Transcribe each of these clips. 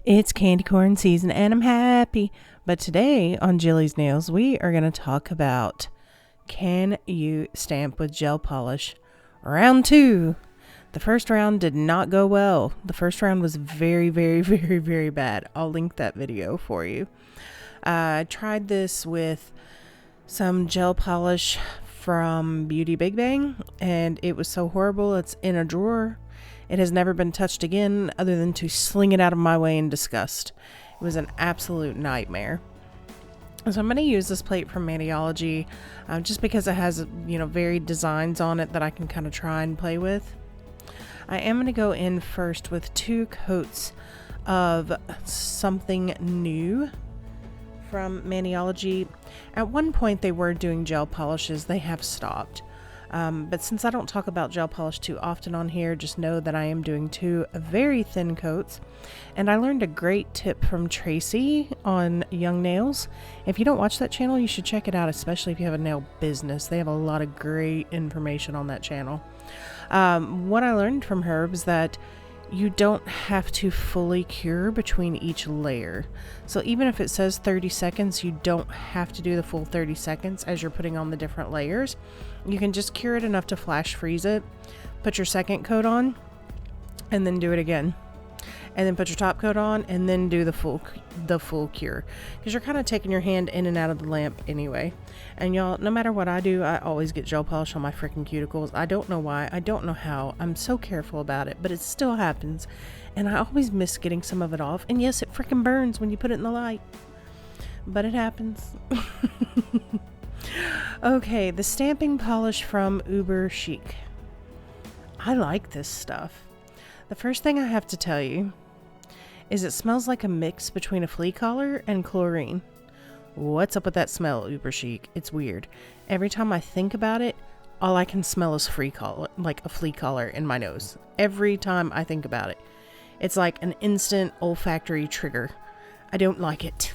It's candy corn season and I'm happy. But today on Jillies Nails, we are going to talk about, can you stamp with gel polish? Round 2. The first round did not go well. The first round was very, very, very, very bad. I'll link that video for you. I tried this with some gel polish from Beauty Big Bang and it was so horrible. It's in a drawer. It has never been touched again other than to sling it out of my way in disgust. It was an absolute nightmare. So I'm going to use this plate from Maniology just because it has, varied designs on it that I can kind of try and play with. I am going to go in first with 2 coats of something new from Maniology. At one point they were doing gel polishes. They have stopped. But since I don't talk about gel polish too often on here, just know that I am doing 2 very thin coats. And I learned a great tip from Tracy on Young Nails. If you don't watch that channel, you should check it out, especially if you have a nail business. They have a lot of great information on that channel. What I learned from her was that you don't have to fully cure between each layer. So even if it says 30 seconds, you don't have to do the full 30 seconds as you're putting on the different layers. You can just cure it enough to flash freeze it, put your second coat on, and then do it again. And then put your top coat on and then do the full cure, because you're kind of taking your hand in and out of the lamp anyway. And y'all, no matter what I do, I always get gel polish on my freaking cuticles. I don't know why, I don't know how. I'm so careful about it, but it still happens, and I always miss getting some of it off. And yes, it freaking burns when you put it in the light, but it happens. Okay, the stamping polish from Uber Chic. I like this stuff. The first thing I have to tell you is it smells like a mix between a flea collar and chlorine. What's up with that smell, Uber Chic? It's weird. Every time I think about it, all I can smell is flea collar in my nose. Every time I think about it. It's like an instant olfactory trigger. I don't like it.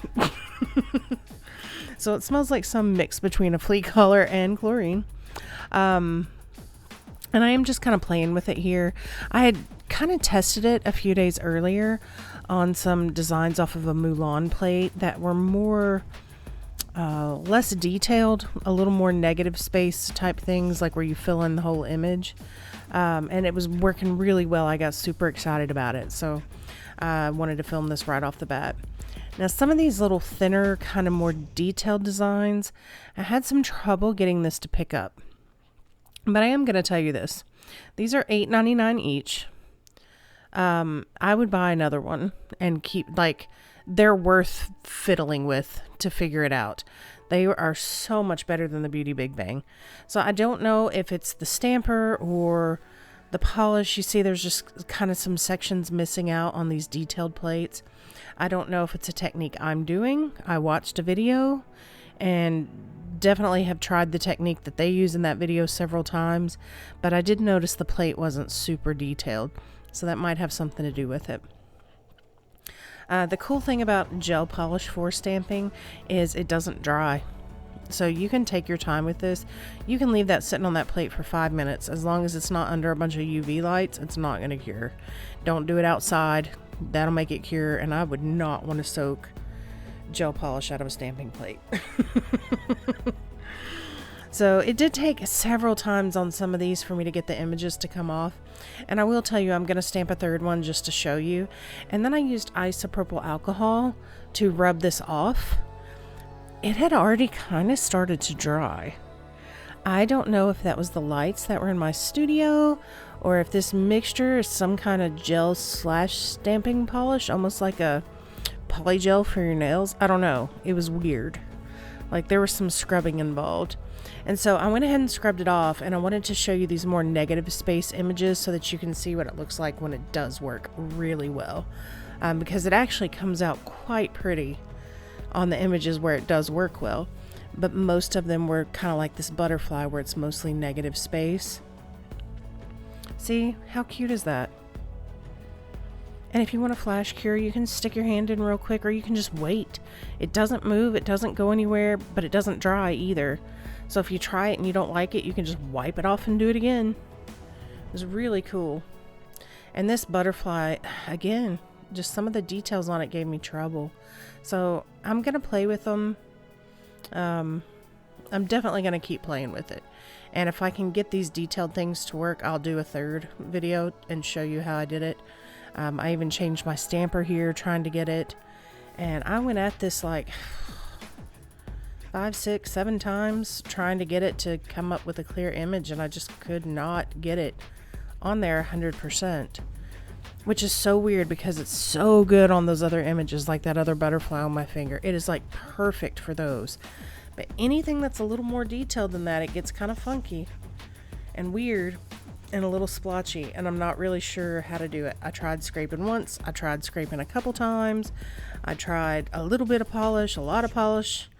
So it smells like some mix between a flea collar and chlorine. And I am just kind of playing with it here. I had kind of tested it a few days earlier on some designs off of a Mulan plate that were more less detailed, a little more negative space type things, like where you fill in the whole image. And it was working really well. I got super excited about it. So I wanted to film this right off the bat. Now, some of these little thinner, kind of more detailed designs, I had some trouble getting this to pick up. But I am going to tell you this. These are $8.99 each. I would buy another one and keep, they're worth fiddling with to figure it out. They are so much better than the Beauty Big Bang. So I don't know if it's the stamper or the polish. You see there's just kind of some sections missing out on these detailed plates. I don't know if it's a technique I'm doing. I watched a video and definitely have tried the technique that they use in that video several times, but I did notice the plate wasn't super detailed, so that might have something to do with it. The cool thing about gel polish for stamping is it doesn't dry, so you can take your time with this. You can leave that sitting on that plate for 5 minutes. As long as it's not under a bunch of UV lights, it's not going to cure. Don't do it outside. That'll make it cure, and I would not want to soak gel polish out of a stamping plate. So it did take several times on some of these for me to get the images to come off, and I will tell you I'm going to stamp a third one just to show you. And then I used isopropyl alcohol to rub this off. It had already kind of started to dry. I don't know if that was the lights that were in my studio, or if this mixture is some kind of gel / stamping polish, almost like a polygel for your nails. I don't know. It was weird. Like there was some scrubbing involved. And so I went ahead and scrubbed it off, and I wanted to show you these more negative space images so that you can see what it looks like when it does work really well. Because it actually comes out quite pretty on the images where it does work well. But most of them were kind of like this butterfly where it's mostly negative space. See, how cute is that? And if you want a flash cure, you can stick your hand in real quick, or you can just wait. It doesn't move, it doesn't go anywhere, but it doesn't dry either. So if you try it and you don't like it, you can just wipe it off and do it again. It was really cool. And this butterfly, again, just some of the details on it gave me trouble. So I'm going to play with them. I'm definitely going to keep playing with it. And if I can get these detailed things to work, I'll do a third video and show you how I did it. I even changed my stamper here trying to get it. And I went at this like 5, 6, 7 times trying to get it to come up with a clear image, and I just could not get it on there 100%, which is so weird because it's so good on those other images, like that other butterfly on my finger. It is like perfect for those, but anything that's a little more detailed than that, it gets kind of funky and weird and a little splotchy, and I'm not really sure how to do it. I tried scraping once, I tried scraping a couple times, I tried a little bit of polish, a lot of polish,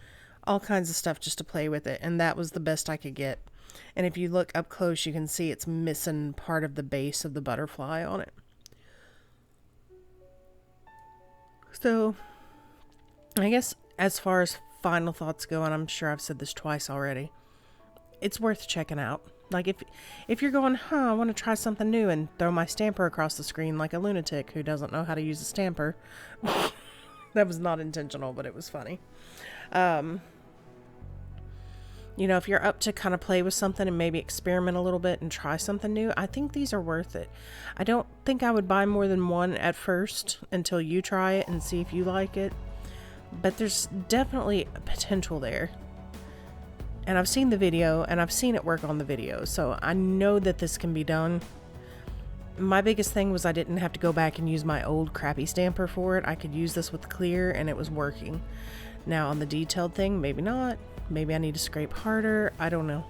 all kinds of stuff just to play with it, and that was the best I could get. And if you look up close, you can see it's missing part of the base of the butterfly on it. So I guess as far as final thoughts go, and I'm sure I've said this twice already, it's worth checking out. Like if you're going, I want to try something new, and throw my stamper across the screen like a lunatic who doesn't know how to use a stamper. That was not intentional, but it was funny. You know, if you're up to kind of play with something and maybe experiment a little bit and try something new, I think these are worth it. I don't think I would buy more than one at first until you try it and see if you like it. But there's definitely potential there. And I've seen the video, and I've seen it work on the video, so I know that this can be done. My biggest thing was I didn't have to go back and use my old crappy stamper for it. I could use this with clear, and it was working. Now on the detailed thing, maybe not. Maybe I need to scrape harder. I don't know.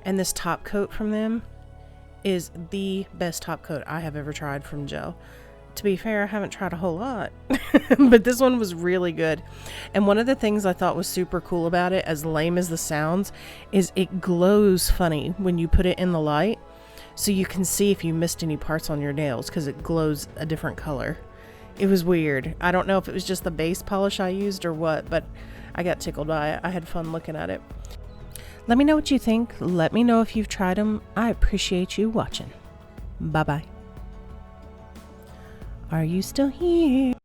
And this top coat from them is the best top coat I have ever tried from gel. To be fair, I haven't tried a whole lot, but this one was really good. And one of the things I thought was super cool about it, as lame as the sounds, is it glows funny when you put it in the light. So you can see if you missed any parts on your nails because it glows a different color. It was weird. I don't know if it was just the base polish I used or what, but I got tickled by it. I had fun looking at it. Let me know what you think. Let me know if you've tried them. I appreciate you watching. Bye-bye. Are you still here?